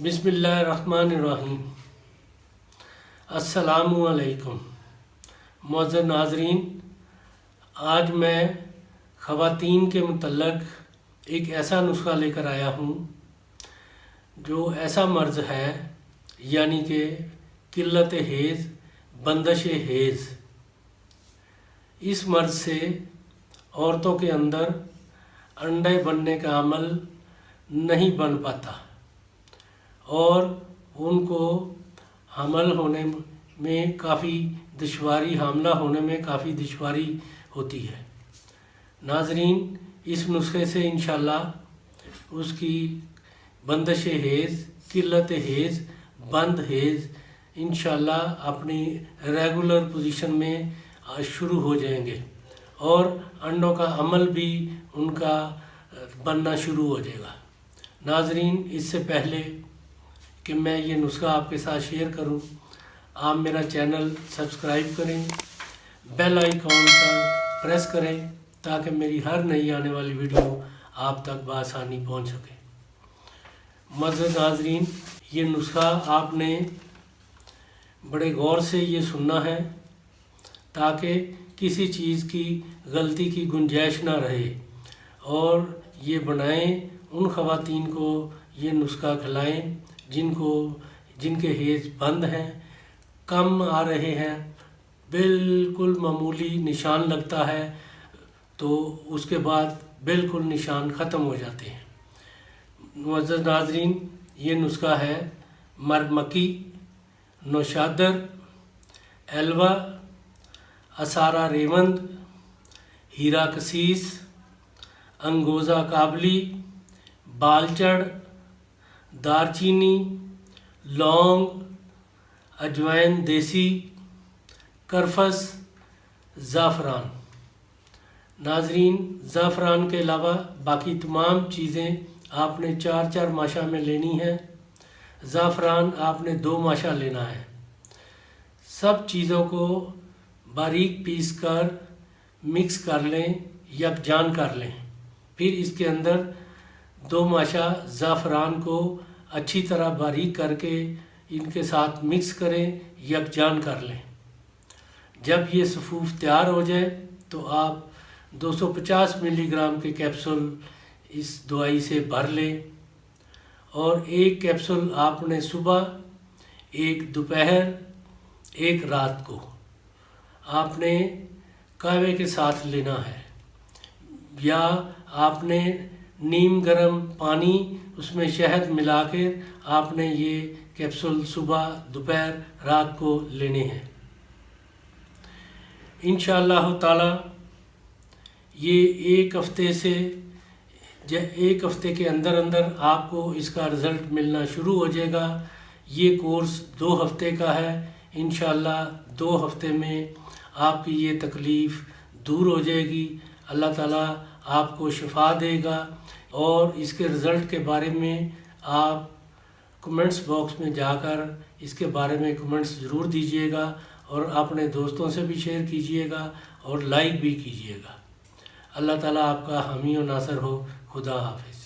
बिस्मिल्लाहिर्रहमानिर्रहीम। अस्सलामुअलैकुम मुअज़्ज़ज़ नाज़रीन, आज मैं ख़वातीन के मुतल्लक़ एक ऐसा नुस्ख़ा लेकर आया हूँ जो ऐसा मर्ज़ है यानी कि किल्लत हेज़, बंदिश हेज़। इस मर्ज़ से औरतों के अंदर अंडे बनने का अमल नहीं बन पाता और उनको हमल होने में काफ़ी दुश्वारी, हामला होने में काफ़ी दुश्वारी होती है। नाज़रीन, इस नुस्खे से इंशाअल्लाह उसकी बंदिश हेज़, किल्लत हेज़, बंद हेज़ इंशाअल्लाह अपनी रेगुलर पोजीशन में शुरू हो जाएंगे और अंडों का अमल भी उनका बनना शुरू हो जाएगा। नाज़रीन, इससे पहले कि मैं ये नुस्खा आपके साथ शेयर करूं, आप मेरा चैनल सब्सक्राइब करें, बेल आइकॉन पर प्रेस करें ताकि मेरी हर नई आने वाली वीडियो आप तक बआसानी पहुंच सके। मुअज़्ज़ज़ नाज़रीन, ये नुस्खा आपने बड़े गौर से ये सुनना है ताकि किसी चीज़ की गलती की गुंजाइश ना रहे और ये बनाएं, उन ख़वातीन को ये नुस्खा खिलाएं जिनके हेज़ बंद हैं, कम आ रहे हैं, बिल्कुल मामूली निशान लगता है तो उसके बाद बिल्कुल निशान ख़त्म हो जाते हैं। मुअज़्ज़ज़ नाज़रीन, ये नुस्खा है मरमकी, नौशादर, एलवा, असारा रेवंद, हीरा कसीस, अंगोज़ा काबली, बालचड़, दारचीनी, लौंग, अजवाइन देसी, करफस, ज़ाफ़रान। नाज़रीन, ज़ाफ़रान के अलावा बाकी तमाम चीज़ें आपने 4-4 माशा में लेनी है। ज़ाफ़रान आपने 2 माशा लेना है। सब चीज़ों को बारीक पीस कर मिक्स कर लें, यकजान कर लें। फिर इसके अंदर 2 माशा ज़ाफ़रान को अच्छी तरह बारीक करके इनके साथ मिक्स करें, यकजान कर लें। जब ये सफ़ूफ़ तैयार हो जाए तो आप 250 मिलीग्राम के कैप्सूल इस दवाई से भर लें और एक कैप्सूल आपने सुबह, एक दोपहर, एक रात को आपने कहवे के साथ लेना है या आपने नीम गर्म पानी उसमें शहद मिला के आपने ये कैप्सूल सुबह, दोपहर, रात को लेने हैं। इंशाअल्लाह ताला ये एक हफ़्ते के अंदर अंदर आपको इसका रिज़ल्ट मिलना शुरू हो जाएगा। ये कोर्स 2 हफ़्ते का है। इंशाअल्लाह 2 हफ़्ते में आपकी ये तकलीफ़ दूर हो जाएगी। अल्लाह ताला आपको शिफा देगा और इसके रिज़ल्ट के बारे में आप कमेंट्स बॉक्स में जाकर इसके बारे में कमेंट्स ज़रूर दीजिएगा और अपने दोस्तों से भी शेयर कीजिएगा और लाइक भी कीजिएगा। अल्लाह ताला आपका हामी और नासर हो। खुदा हाफिज़।